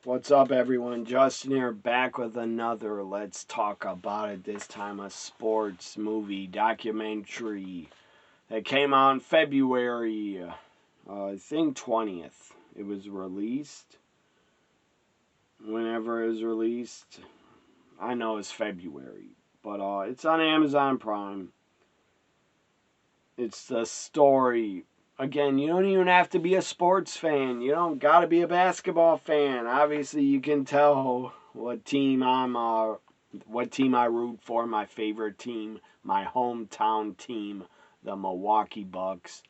What's up, everyone? Justin here, back with another Let's Talk About It. This time, a sports movie documentary that came out in February, I think 20th. It was released. Whenever it was released, I know it's February, but it's on Amazon Prime. It's the story. Again, you don't even have to be a sports fan. You don't got to be a basketball fan. Obviously, you can tell what team I root for. My favorite team, my hometown team, the Milwaukee Bucks.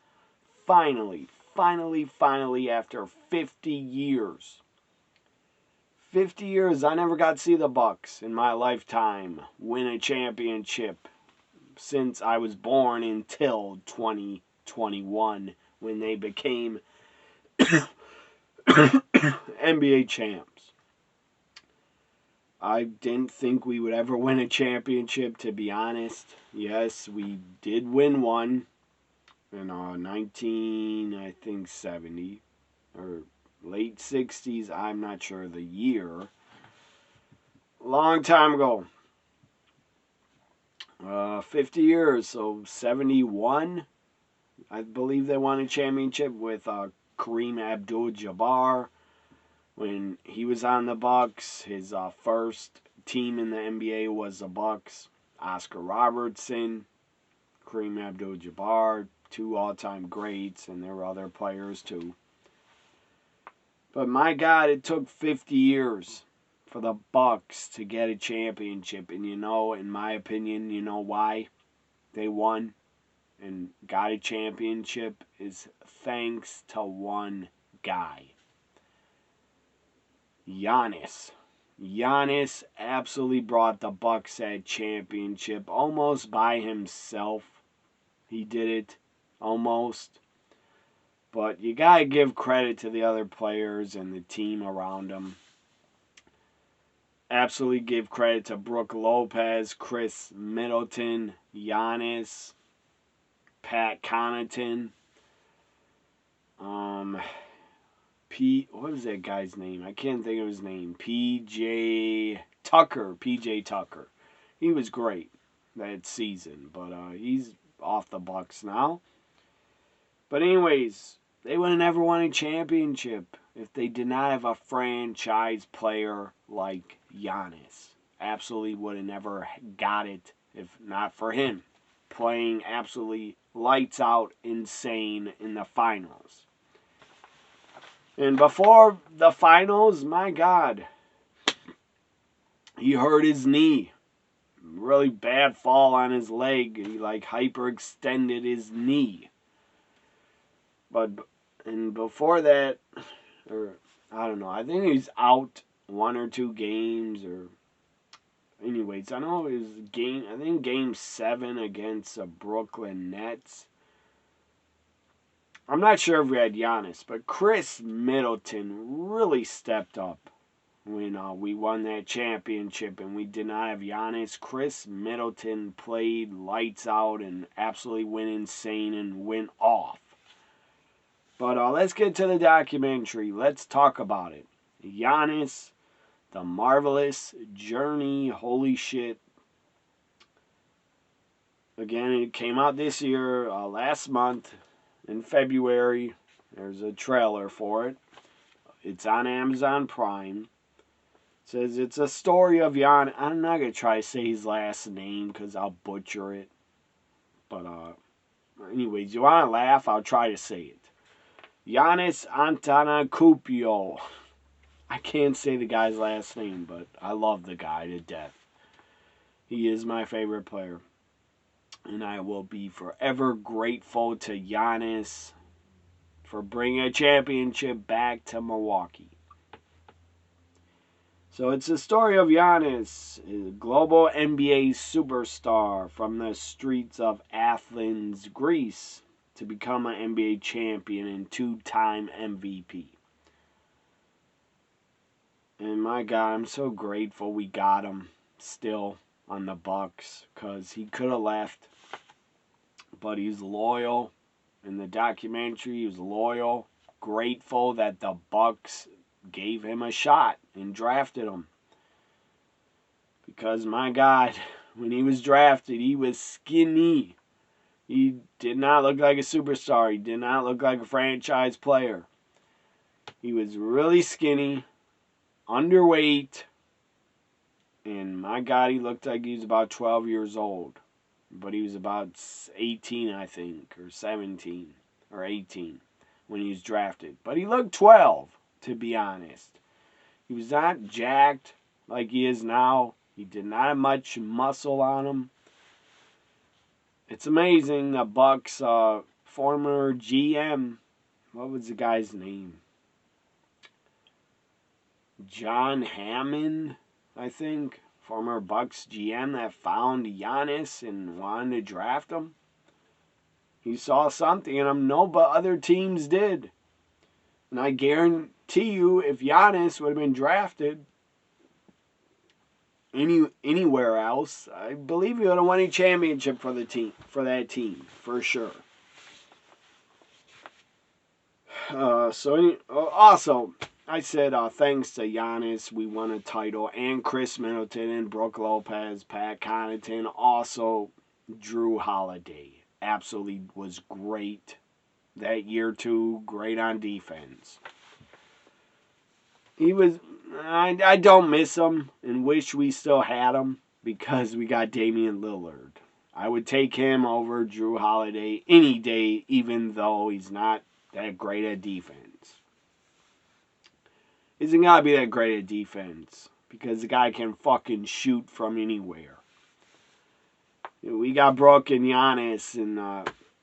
Finally, after 50 years. 50 years, I never got to see the Bucks in my lifetime win a championship since I was born until 2021 when they became NBA champs. I didn't think we would ever win a championship, to be honest. Yes, we did win one in 70 or late 60s. I'm not sure the year. Long time ago. 50 years, so 71. I believe they won a championship with Kareem Abdul-Jabbar when he was on the Bucks. His first team in the NBA was the Bucks. Oscar Robertson, Kareem Abdul-Jabbar, two all-time greats, and there were other players too. But my God, it took 50 years for the Bucks to get a championship, and in my opinion, you know why they won and got a championship is thanks to one guy. Giannis. Giannis absolutely brought the Bucks that championship almost by himself. He did it almost. But you got to give credit to the other players and the team around him. Absolutely give credit to Brook Lopez, Chris Middleton, Giannis, Pat Connaughton, what was that guy's name? I can't think of his name. PJ Tucker. He was great that season, but he's off the Bucks now. But anyways, they would have never won a championship if they did not have a franchise player like Giannis. Absolutely would have never got it if not for him playing absolutely lights out insane in the finals. And before the finals, my God, he hurt his knee. Really bad fall on his leg. He hyperextended his knee. And before that, or I don't know, I think he's out one or two games or anyways, I know it was game 7 against the Brooklyn Nets. I'm not sure if we had Giannis, but Chris Middleton really stepped up when we won that championship and we did not have Giannis. Chris Middleton played lights out and absolutely went insane and went off. But let's get to the documentary. Let's talk about it. Giannis, the marvelous journey. Holy shit. Again, it came out this year, last month in February. There's a trailer for it. It's on Amazon Prime. It says it's a story of Giannis. I'm not going to try to say his last name because I'll butcher it. But anyways, you want to laugh? I'll try to say it. Giannis Antetokounmpo. I can't say the guy's last name, but I love the guy to death. He is my favorite player. And I will be forever grateful to Giannis for bringing a championship back to Milwaukee. So it's the story of Giannis, a global NBA superstar from the streets of Athens, Greece, to become an NBA champion and 2-time MVP. And my God, I'm so grateful we got him still on the Bucks because he could have left, but he's loyal. In the documentary, he was loyal, grateful that the Bucks gave him a shot and drafted him. Because, my God, when he was drafted, he was skinny. He did not look like a superstar. He did not look like a franchise player. He was really skinny, underweight, and my God, he looked like he was about 12 years old. But he was about 18, I think, or 17, or 18 when he was drafted. But he looked 12, to be honest. He was not jacked like he is now. He did not have much muscle on him. It's amazing the Bucks former GM, what was the guy's name? John Hammond, I think. Former Bucks GM that found Giannis and wanted to draft him. He saw something in him no but other teams did. And I guarantee you, if Giannis would have been drafted anywhere else, I believe he would have won a championship for that team, for sure. Also, I said thanks to Giannis, we won a title, and Chris Middleton and Brook Lopez, Pat Connaughton, also Drew Holiday. Absolutely was great that year too. Great on defense. I don't miss him and wish we still had him because we got Damian Lillard. I would take him over Drew Holiday any day, even though he's not that great at defense. Isn't gotta be that great at defense because the guy can fucking shoot from anywhere. We got Brook and Giannis, and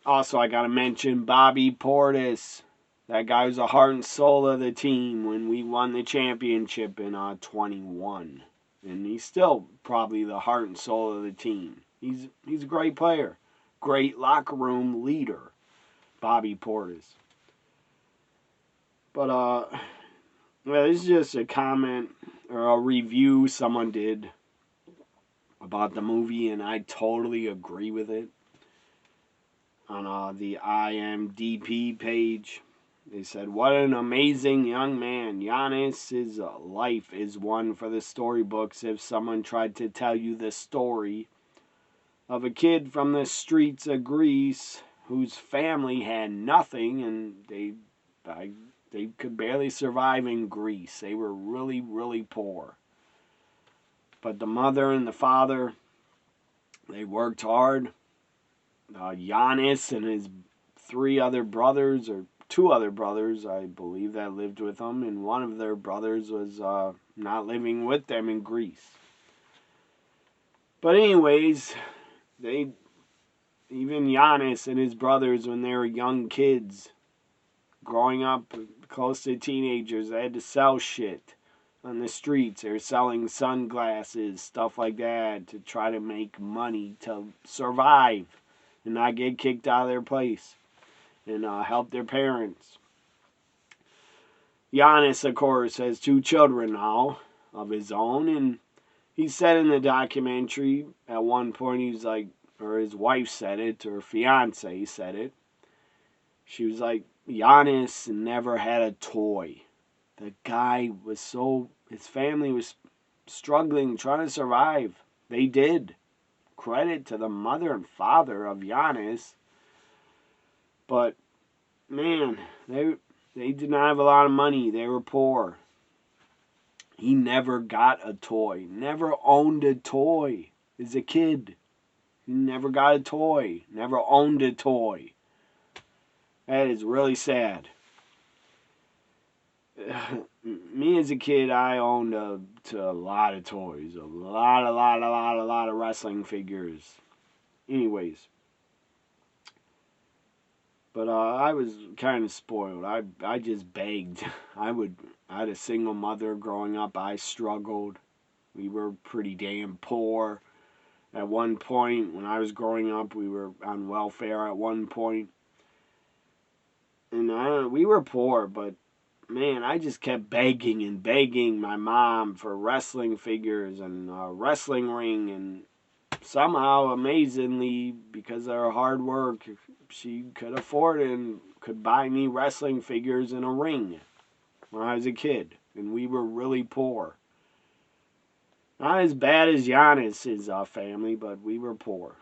also I gotta mention Bobby Portis. That guy was the heart and soul of the team when we won the championship in 21. And he's still probably the heart and soul of the team. He's a great player. Great locker room leader, Bobby Portis. But, well, this is just a comment or a review someone did about the movie, and I totally agree with it. On the IMDb page, they said, what an amazing young man. Giannis' life is one for the storybooks if someone tried to tell you the story of a kid from the streets of Greece whose family had nothing and they could barely survive in Greece. They were really, really poor. But the mother and the father, they worked hard. Giannis and his two other brothers, I believe, that lived with them, and one of their brothers was not living with them in Greece. But anyways, even Giannis and his brothers, when they were young kids, growing up close to teenagers, they had to sell shit on the streets. They were selling sunglasses, stuff like that, to try to make money to survive and not get kicked out of their place and help their parents. Giannis, of course, has 2 children now of his own, and he said in the documentary at one point, he was like, or his wife said it, or fiance said it, she was like, Giannis never had a toy. The guy was his family was struggling, trying to survive. They did. Credit to the mother and father of Giannis. But, man, they did not have a lot of money. They were poor. He never got a toy. Never owned a toy as a kid. He never got a toy. Never owned a toy. That is really sad. Me as a kid, I owned a lot of toys. A lot of wrestling figures. Anyways. But I was kind of spoiled. I just begged. I had a single mother growing up. I struggled. We were pretty damn poor. At one point, when I was growing up, we were on welfare at one point. And we were poor, but man, I just kept begging and begging my mom for wrestling figures and a wrestling ring. And somehow, amazingly, because of her hard work, she could afford it and could buy me wrestling figures and a ring when I was a kid. and we were really poor. Not as bad as Giannis' family, but we were poor.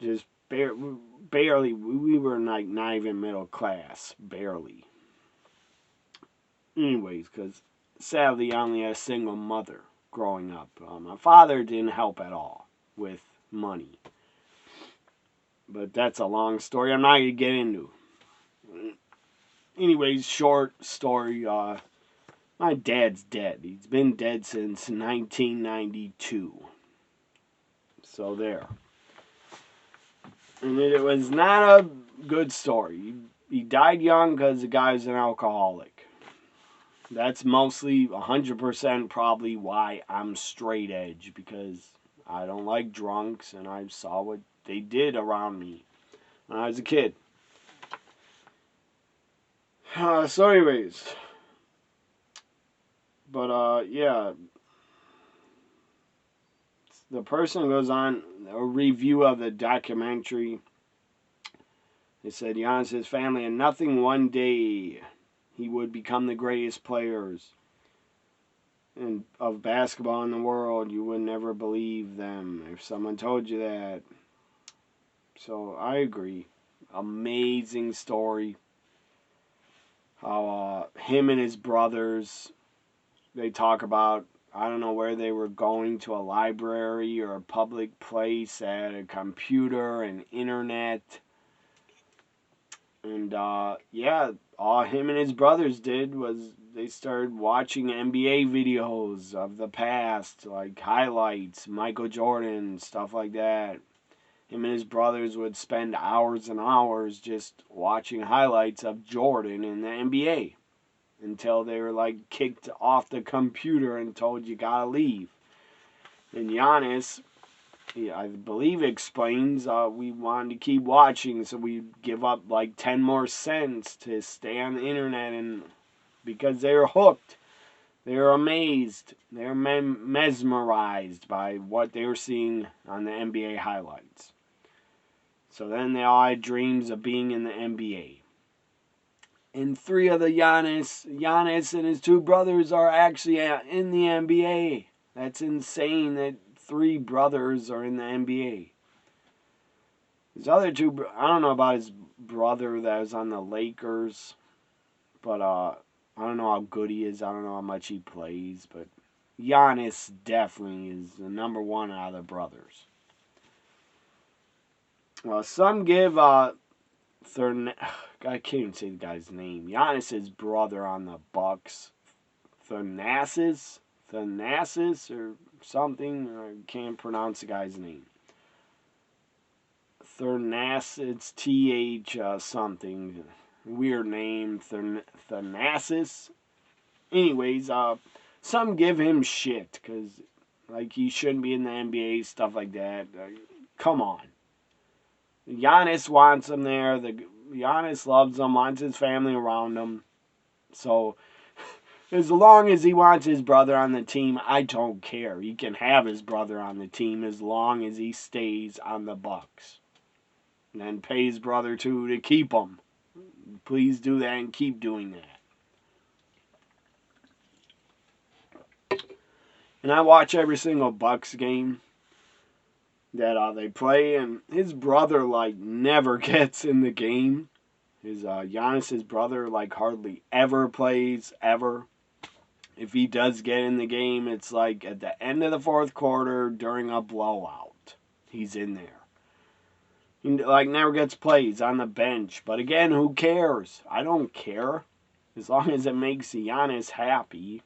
Just barely. We were like not even middle class, barely. Anyways, because sadly I only had a single mother growing up. My father didn't help at all with money. But that's a long story I'm not going to get into. Anyways, short story. My dad's dead. He's been dead since 1992. So there. And it was not a good story. He died young because the guy was an alcoholic. That's mostly 100% probably why I'm straight edge, because I don't like drunks and I saw what they did around me when I was a kid. So anyways, but yeah, the person goes on a review of the documentary. They said Giannis' family had nothing one day he would become the greatest players of basketball in the world. You would never believe them if someone told you that. So I agree. Amazing story. How him and his brothers, they talk about, I don't know where they were going, to a library or a public place, at a computer and internet. And yeah, all him and his brothers did was they started watching NBA videos of the past, like highlights, Michael Jordan, stuff like that. Him and his brothers would spend hours and hours just watching highlights of Jordan in the NBA until they were like kicked off the computer and told you gotta leave. And Giannis, I believe, explains we wanted to keep watching, so we give up like 10 more cents to stay on the internet, and because they were hooked, they were amazed, they were mesmerized by what they were seeing on the NBA highlights. So then they all had dreams of being in the NBA. And three of the Giannis and his two brothers are actually in the NBA. That's insane that 3 brothers are in the NBA. His other two, I don't know about his brother that was on the Lakers, but I don't know how good he is. I don't know how much he plays, but Giannis definitely is the number one out of the brothers. Well, some give I can't even say the guy's name. Giannis's brother on the Bucks, Thanasis or something. I can't pronounce the guy's name. Thanasis, TH something. Weird name, Thanasis. Anyways, some give him shit because like he shouldn't be in the NBA, stuff like that. Come on. Giannis wants him there. Giannis loves him, wants his family around him. So, as long as he wants his brother on the team, I don't care. He can have his brother on the team as long as he stays on the Bucks. And then pay his brother too to keep him. Please do that and keep doing that. And I watch every single Bucks game that they play, and his brother like never gets in the game. Giannis's brother like hardly ever plays ever. If he does get in the game, it's like at the end of the fourth quarter during a blowout. He's in there. He like never gets plays on the bench. But again, who cares? I don't care. As long as it makes Giannis happy,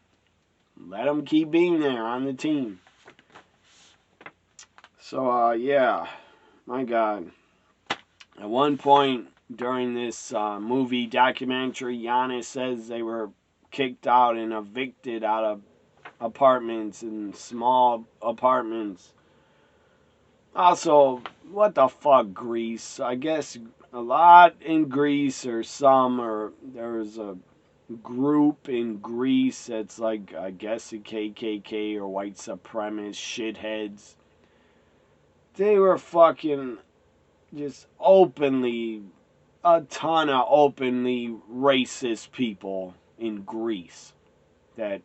let him keep being there on the team. So, yeah, my God. At one point during this movie documentary, Giannis says they were kicked out and evicted out of apartments and small apartments. Also, what the fuck, Greece? I guess a lot in Greece, or there's a group in Greece that's like, I guess, a KKK or white supremacist shitheads. They were fucking just a ton of openly racist people in Greece that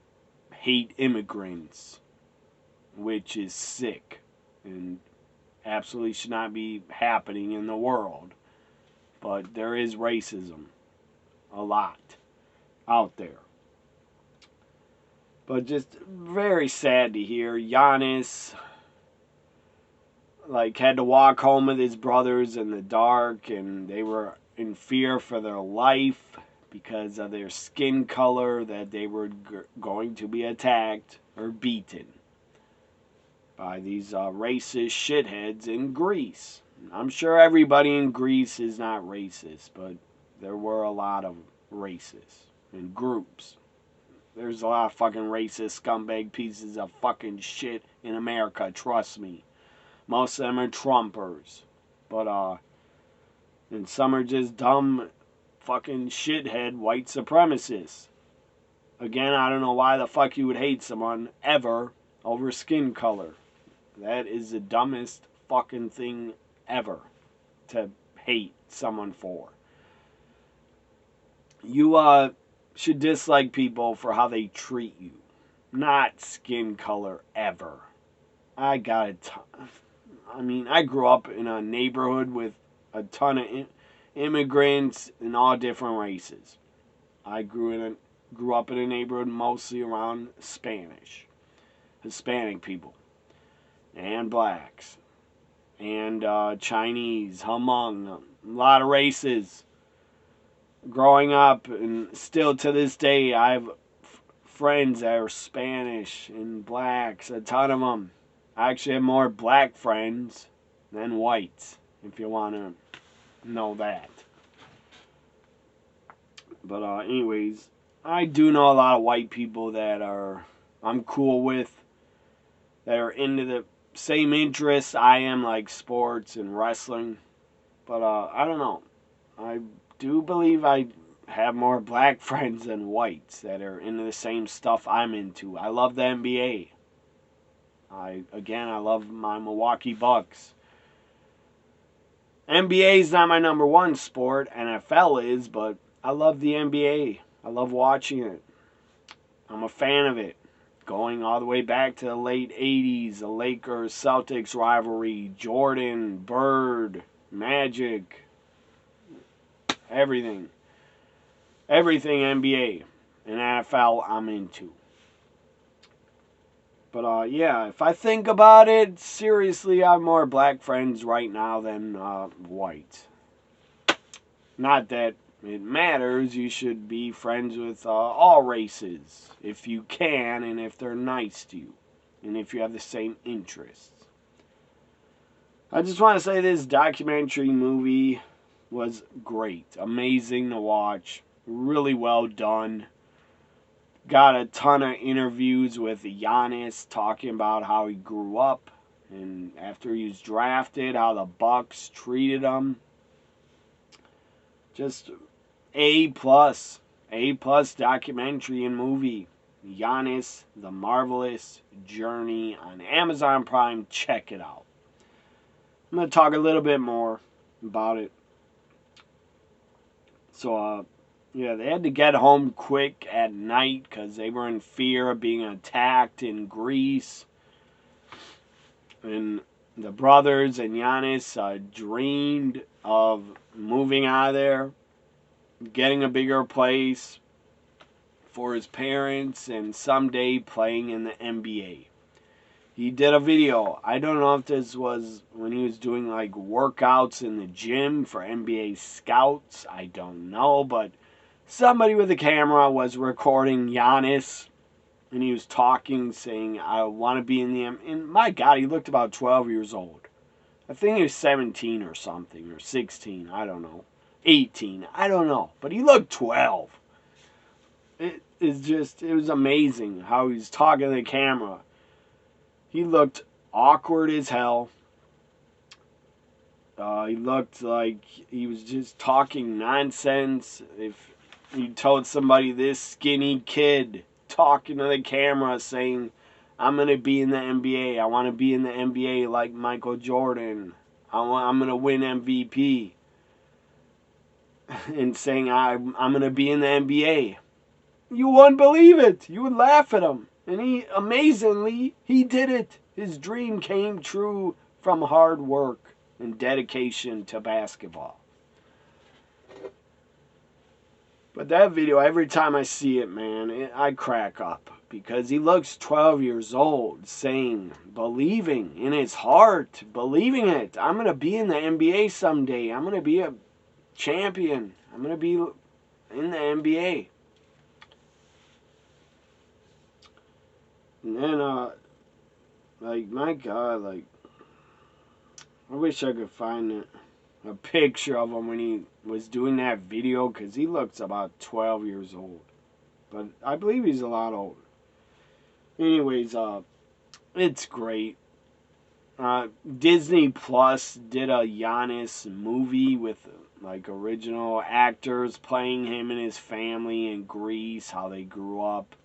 hate immigrants, which is sick and absolutely should not be happening in the world. But there is racism, a lot, out there. But just very sad to hear Giannis had to walk home with his brothers in the dark, and they were in fear for their life because of their skin color, that they were going to be attacked or beaten by these racist shitheads in Greece. I'm sure everybody in Greece is not racist, but there were a lot of racists in groups. There's a lot of fucking racist scumbag pieces of fucking shit in America, trust me. Most of them are Trumpers. But, and some are just dumb fucking shithead white supremacists. Again, I don't know why the fuck you would hate someone ever over skin color. That is the dumbest fucking thing ever to hate someone for. You should dislike people for how they treat you, not skin color ever. I grew up in a neighborhood with a ton of immigrants in all different races. I grew up in a neighborhood mostly around Hispanic people, and blacks, and Chinese, Hmong, a lot of races. Growing up, and still to this day, I have friends that are Spanish and blacks, a ton of them. I actually have more black friends than whites, if you want to know that. But anyways, I do know a lot of white people that I'm cool with, that are into the same interests I am, like sports and wrestling. But I don't know. I do believe I have more black friends than whites that are into the same stuff I'm into. I love the NBA. I love my Milwaukee Bucks. NBA is not my number one sport. NFL is, but I love the NBA. I love watching it. I'm a fan of it. Going all the way back to the late 80s, the Lakers-Celtics rivalry, Jordan, Bird, Magic, everything. Everything NBA and NFL I'm into. But if I think about it, seriously, I have more black friends right now than white. Not that it matters. You should be friends with all races if you can, and if they're nice to you, and if you have the same interests. I just want to say this documentary movie was great. Amazing to watch. Really well done. Got a ton of interviews with Giannis talking about how he grew up, and after he was drafted, how the Bucks treated him. Just A+. A+ documentary and movie. Giannis, The Marvelous Journey on Amazon Prime. Check it out. I'm going to talk a little bit more about it. So, they had to get home quick at night because they were in fear of being attacked in Greece. And the brothers and Giannis dreamed of moving out of there, getting a bigger place for his parents, and someday playing in the NBA. He did a video. I don't know if this was when he was doing workouts in the gym for NBA scouts. I don't know, but somebody with a camera was recording Giannis, and he was talking, saying, I want to be in the NBA. And my God, he looked about 12 years old. I think he was 17 or something, or 16, I don't know. 18, I don't know. But he looked 12. It was amazing how he was talking to the camera. He looked awkward as hell. He looked like he was just talking nonsense. If you told somebody, this skinny kid talking to the camera saying, I'm going to be in the NBA. I want to be in the NBA like Michael Jordan. I'm going to win MVP. And saying, I'm going to be in the NBA. You wouldn't believe it. You would laugh at him. And amazingly, he did it. His dream came true from hard work and dedication to basketball. But that video, every time I see it, man, I crack up. Because he looks 12 years old, saying, believing in his heart, believing it. I'm going to be in the NBA someday. I'm going to be a champion. I'm going to be in the NBA. And then, my God, I wish I could find a picture of him when he was doing that video, because he looks about 12 years old. But I believe he's a lot older. Anyways, it's great. Disney Plus did a Giannis movie with original actors playing him and his family in Greece, how they grew up.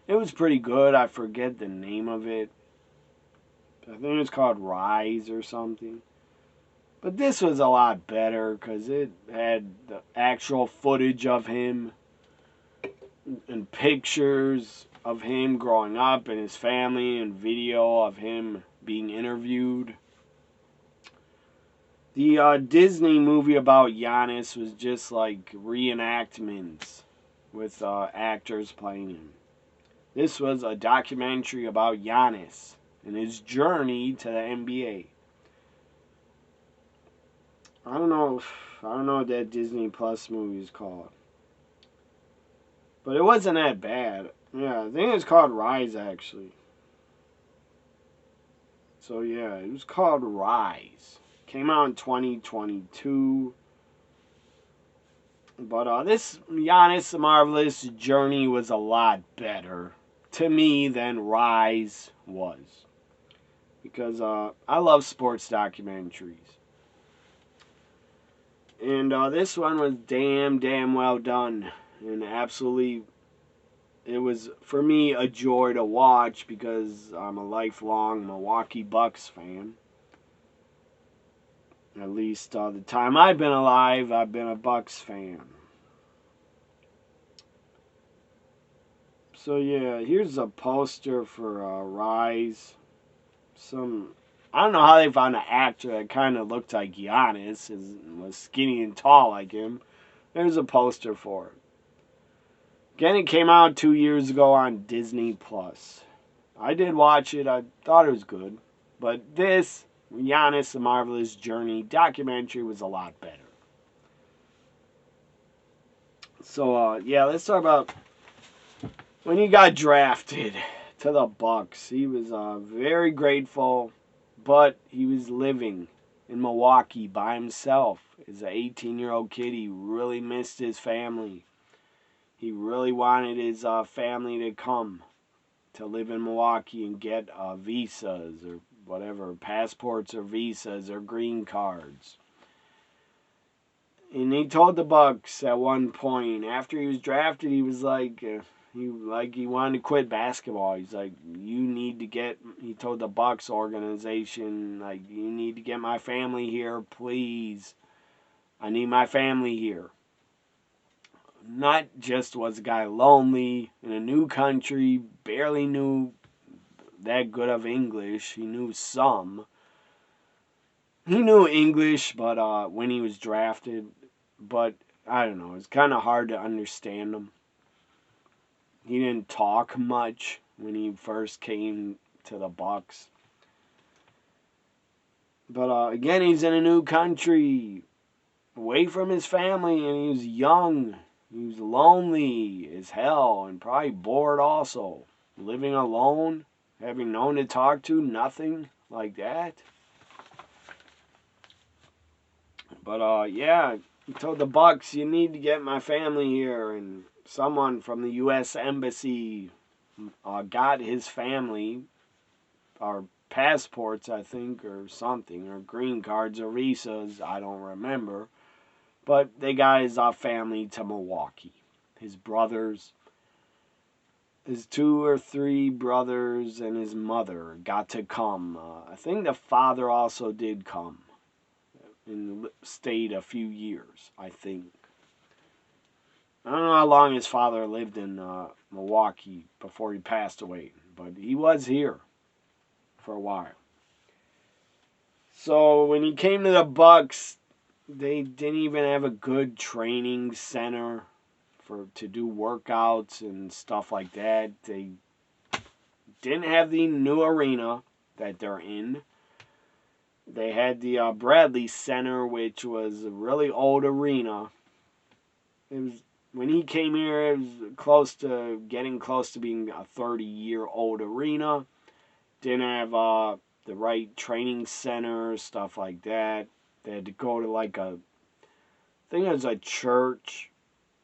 It was pretty good. I forget the name of it. I think it was called Rise or something. But this was a lot better because it had the actual footage of him and pictures of him growing up and his family and video of him being interviewed. The Disney movie about Giannis was just like reenactments with actors playing him. This was a documentary about Giannis and his journey to the NBA. I don't know what that Disney Plus movie is called. But it wasn't that bad. Yeah, I think it's called Rise, actually. So yeah, it was called Rise. Came out in 2022. But this Giannis the Marvelous journey was a lot better to me than Rise was. Because I love sports documentaries. And this one was damn well done. And absolutely, it was, for me, a joy to watch because I'm a lifelong Milwaukee Bucks fan. At least the time I've been alive, I've been a Bucks fan. So yeah, here's a poster for Rise. I don't know how they found an actor that kind of looked like Giannis and was skinny and tall like him. There's a poster for it. Again, it came out 2 years ago on Disney Plus. I did watch it. I thought it was good. But this Giannis the Marvelous Journey documentary was a lot better. So, yeah, let's talk about when he got drafted to the Bucks. He was very grateful, but he was living in Milwaukee by himself. As an 18-year-old kid, he really missed his family. He really wanted his family to come to live in Milwaukee and get visas or whatever, passports or visas or green cards. And he told the Bucks at one point, after he was drafted, he was like, he wanted to quit basketball. He's like, he told the Bucks organization, like, you need to get my family here, please. I need my family here. Not just was a guy lonely in a new country, barely knew that good of English. He knew some. He knew English, but when he was drafted, but I don't know, it's kind of hard to understand him. He didn't talk much when he first came to the Bucks. But again, he's in a new country, away from his family, and he was young. He was lonely as hell and probably bored also. Living alone, having no one to talk to, nothing like that. But yeah, he told the Bucks, you need to get my family here. And someone from the U.S. Embassy got his family, or passports, I think, or something, or green cards or visas, I don't remember. But they got his family to Milwaukee. His brothers, his 2 or 3 brothers, and his mother got to come. I think the father also did come and stayed a few years, I think. I don't know how long his father lived in Milwaukee before he passed away, but he was here for a while. So when he came to the Bucks, they didn't even have a good training center to do workouts and stuff like that. They didn't have the new arena that they're in. They had the Bradley Center, which was a really old arena. It was when he came here, it was getting close to being a 30-year-old arena. Didn't have the right training center, stuff like that. They had to go to I think it was a church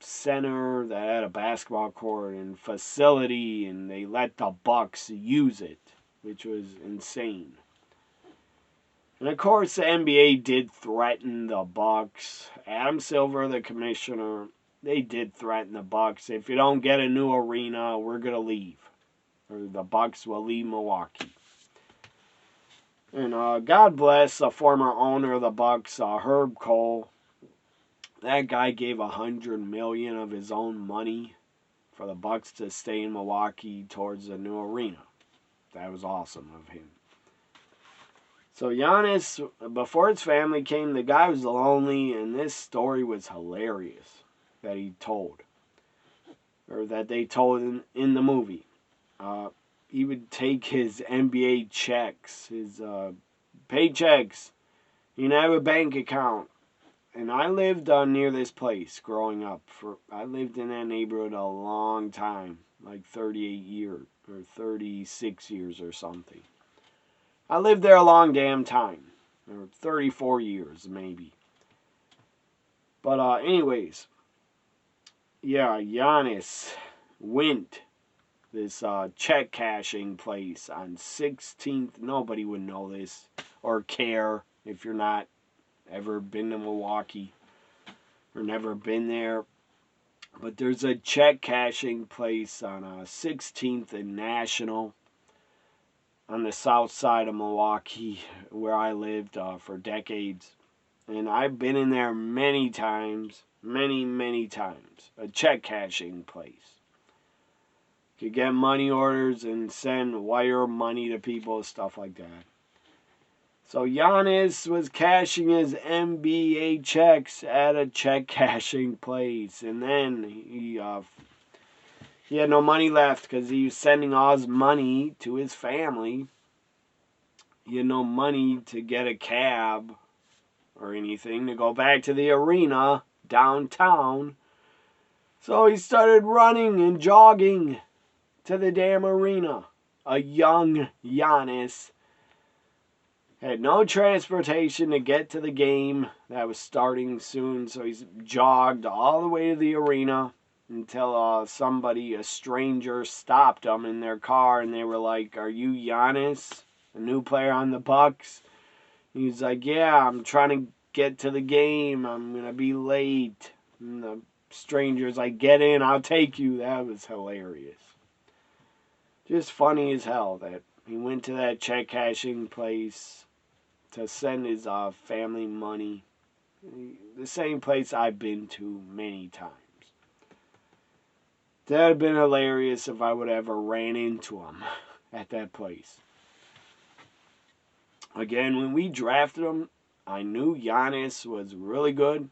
center that had a basketball court and facility, and they let the Bucks use it, which was insane. And of course, the NBA did threaten the Bucks. Adam Silver, the commissioner, they did threaten the Bucks. If you don't get a new arena, we're gonna leave, or the Bucks will leave Milwaukee. And God bless the former owner of the Bucks, Herb Cole. That guy gave $100 million of his own money for the Bucks to stay in Milwaukee towards the new arena. That was awesome of him. So Giannis, before his family came, the guy was lonely, and this story was hilarious that he told, or that they told in the movie. He would take his NBA checks, his paychecks. He didn't have a bank account. And I lived near this place growing up. I lived in that neighborhood a long time, like 38 years or 36 years or something. I lived there a long damn time, or 34 years maybe. But anyways, yeah, Giannis went this check cashing place on 16th. Nobody would know this or care if you're not ever been to Milwaukee or never been there. But there's a check cashing place on 16th and National on the south side of Milwaukee where I lived for decades. And I've been in there many times, many times. A check cashing place. You could get money orders and wire money to people, stuff like that. So Giannis was cashing his NBA checks at a check cashing place, and then he had no money left because he was sending all his money to his family. He had no money to get a cab or anything to go back to the arena downtown. So he started running and jogging to the damn arena. A young Giannis had no transportation to get to the game that was starting soon, so he jogged all the way to the arena until a stranger, stopped him in their car, and they were like, "Are you Giannis, a new player on the Bucks?" He was like, "Yeah, I'm trying to get to the game. I'm going to be late." And the stranger's like, "Get in, I'll take you." That was hilarious. Just funny as hell that he went to that check cashing place to send his family money. The same place I've been to many times. That would have been hilarious if I would have ever ran into him at that place. Again, when we drafted him, I knew Giannis was really good,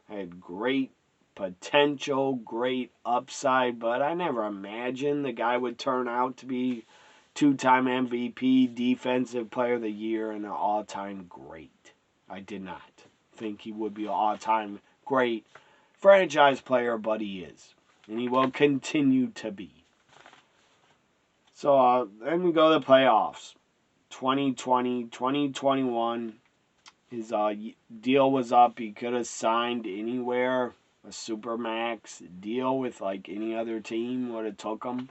had great potential, great upside, but I never imagined the guy would turn out to be two-time MVP, Defensive Player of the Year, and an all-time great. I did not think he would be an all-time great franchise player, but he is. And he will continue to be. So then we go to the playoffs. 2020, 2021, his deal was up. He could have signed anywhere. A Supermax deal with any other team would have took him.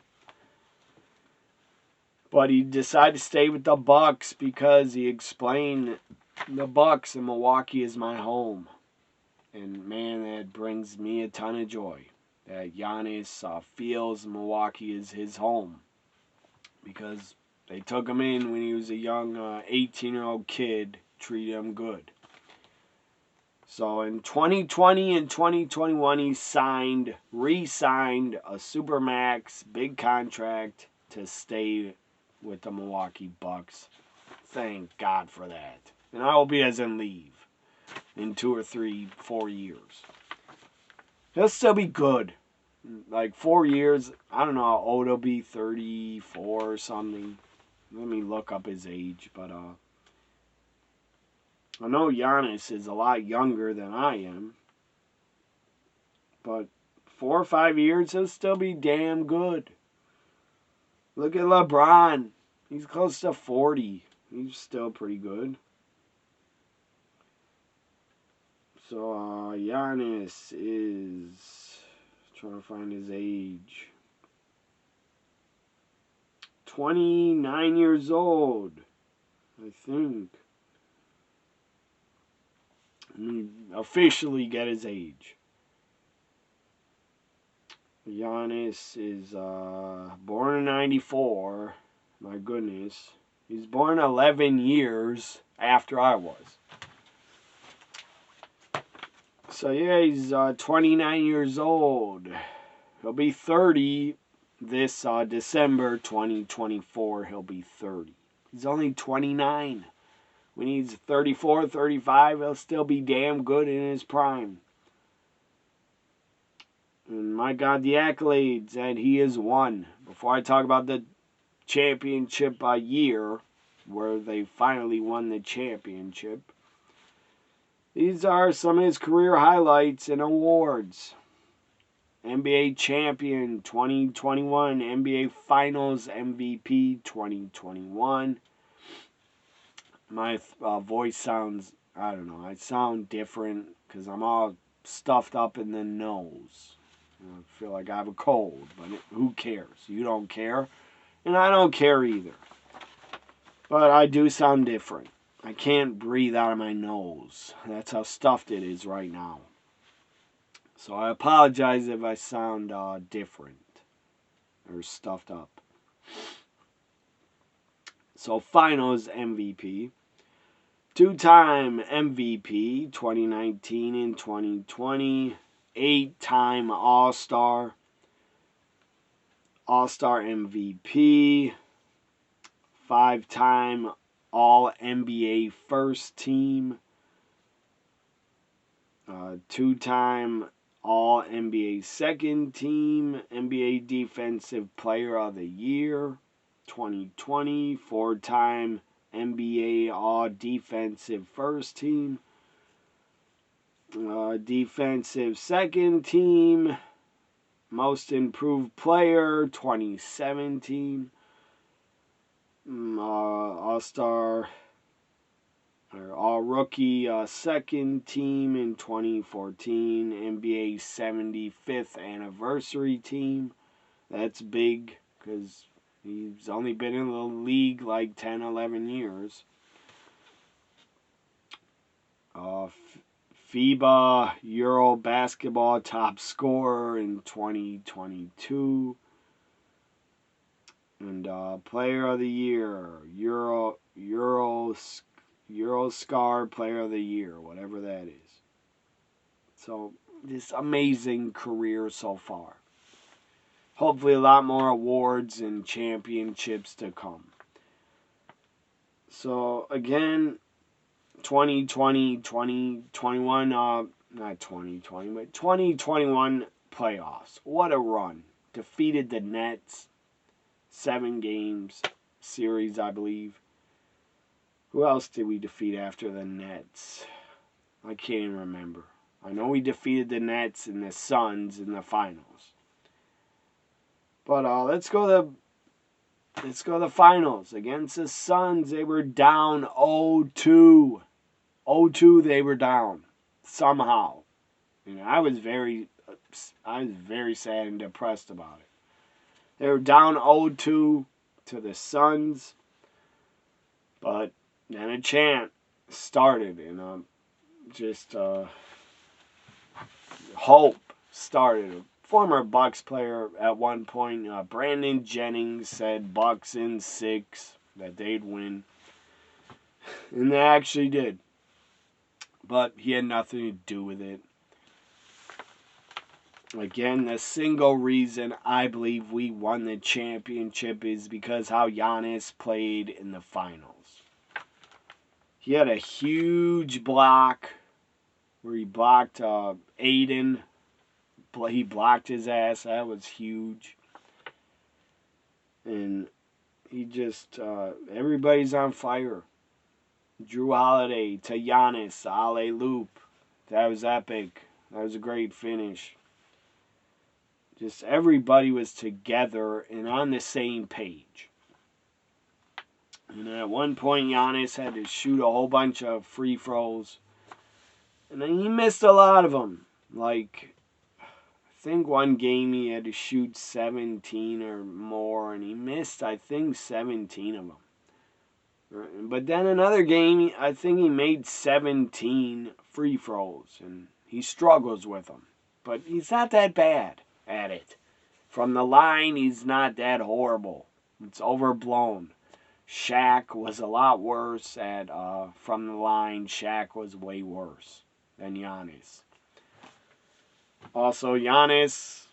But he decided to stay with the Bucks because he explained the Bucks and Milwaukee is my home. And man, that brings me a ton of joy. That Giannis feels Milwaukee is his home. Because they took him in when he was a young 18-year-old kid, treated him good. So in 2020 and 2021, he re-signed a Supermax big contract to stay with the Milwaukee Bucks. Thank God for that. And I hope he doesn't leave in 2 or 3, 4 years. He'll still be good. Like 4 years, I don't know how old he'll be, 34 or something. Let me look up his age, but I know Giannis is a lot younger than I am. But 4 or 5 years, he'll still be damn good. Look at LeBron. He's close to 40. He's still pretty good. So, Giannis is... trying to find his age. 29 years old, I think. Let me officially get his age. Giannis is born in 94. My goodness. He's born 11 years after I was. So yeah, he's 29 years old. He'll be 30 this December 2024. He'll be 30. He's only 29. When he's 34, 35, he'll still be damn good in his prime. And my God, the accolades that he has won. Before I talk about the championship year, where they finally won the championship, these are some of his career highlights and awards. NBA champion 2021, NBA Finals MVP 2021. My voice sounds, I don't know, I sound different because I'm all stuffed up in the nose. I feel like I have a cold, but who cares? You don't care, and I don't care either. But I do sound different. I can't breathe out of my nose. That's how stuffed it is right now. So I apologize if I sound different or stuffed up. So Finals MVP. 2-time MVP 2019 and 2020. 8-time All-Star. All-Star MVP. 5-time All-NBA First Team. 2-time All-NBA Second Team. NBA Defensive Player of the Year 2020. 4-time NBA All-Defensive First Team. Defensive Second Team. Most Improved Player 2017. All-Star or All-Rookie Second Team in 2014. NBA 75th Anniversary Team. That's big because he's only been in the league like 10, 11 years. FIBA Euro Basketball Top Scorer in 2022. And Player of the Year, Euroscar Player of the Year, whatever that is. So, this amazing career so far. Hopefully a lot more awards and championships to come. So, again, 2020, 2021, not 2020, but 2021 playoffs. What a run. Defeated the Nets. 7 games series, I believe. Who else did we defeat after the Nets? I can't even remember. I know we defeated the Nets and the Suns in the finals. But let's go to the finals against the Suns. They were down 0-2. 0-2 they were down somehow. You know, I was very sad and depressed about it. They were down 0-2 to the Suns, but then a chant started, and hope started. A former Bucks player at one point, Brandon Jennings, said Bucks in 6, that they'd win, and they actually did. but he had nothing to do with it. Again, the single reason I believe we won the championship is because how Giannis played in the finals. He had a huge block where he blocked Aiden. He blocked his ass. That was huge. And he just, everybody's on fire. Drew Holiday to Giannis, alley-oop. That was epic. That was a great finish. Just everybody was together and on the same page. And at one point, Giannis had to shoot a whole bunch of free throws. And then he missed a lot of them. Like, I think one game he had to shoot 17 or more. And he missed, I think, 17 of them. But then another game, I think he made 17 free throws. And he struggles with them. But he's not that bad at it. From the line, he's not that horrible. It's overblown. Shaq was a lot worse at from the line. Shaq was way worse than Giannis. Also, Giannis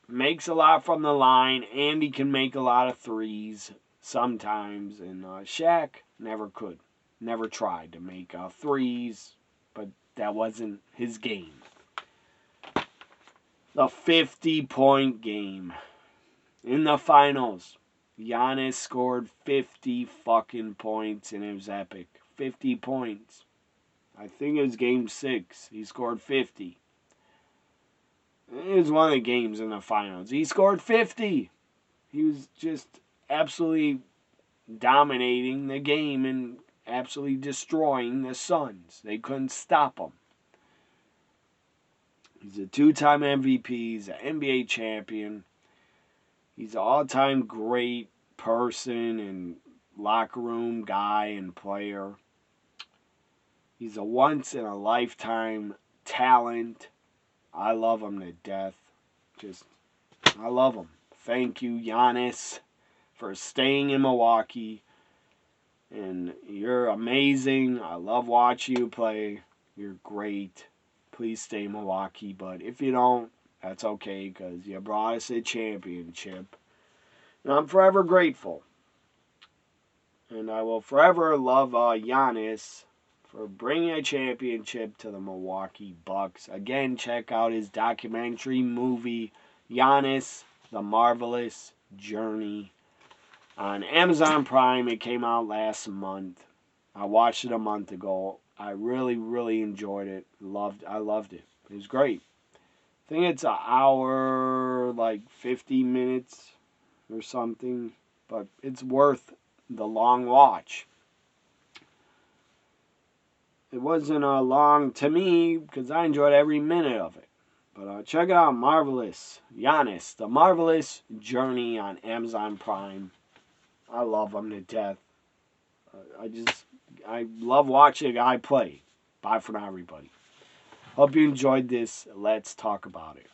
makes a lot from the line, and he can make a lot of threes sometimes. And Shaq never could. Never tried to make threes, but that wasn't his game. The 50-point game in the finals. Giannis scored 50 fucking points, and it was epic. 50 points. I think it was game 6. He scored 50. It was one of the games in the finals. He scored 50. He was just absolutely dominating the game and absolutely destroying the Suns. They couldn't stop him. He's a 2-time MVP. He's an NBA champion. He's an all-time great person and locker room guy and player. He's a once-in-a-lifetime talent. I love him to death. I love him. Thank you, Giannis, for staying in Milwaukee. And you're amazing. I love watching you play. You're great. Please stay in Milwaukee. But if you don't, that's okay, because you brought us a championship. And I'm forever grateful. And I will forever love Giannis for bringing a championship to the Milwaukee Bucks. Again, check out his documentary movie, Giannis, The Marvelous Journey, on Amazon Prime. It came out last month. I watched it a month ago. I really, really enjoyed it. I loved it. It was great. I think it's an hour, like 50 minutes or something, but it's worth the long watch. It wasn't long to me because I enjoyed every minute of it. But check it out, Marvelous. Giannis, The Marvelous Journey on Amazon Prime. I love him to death. I love watching a guy play. Bye for now, everybody. Hope you enjoyed this. Let's talk about it.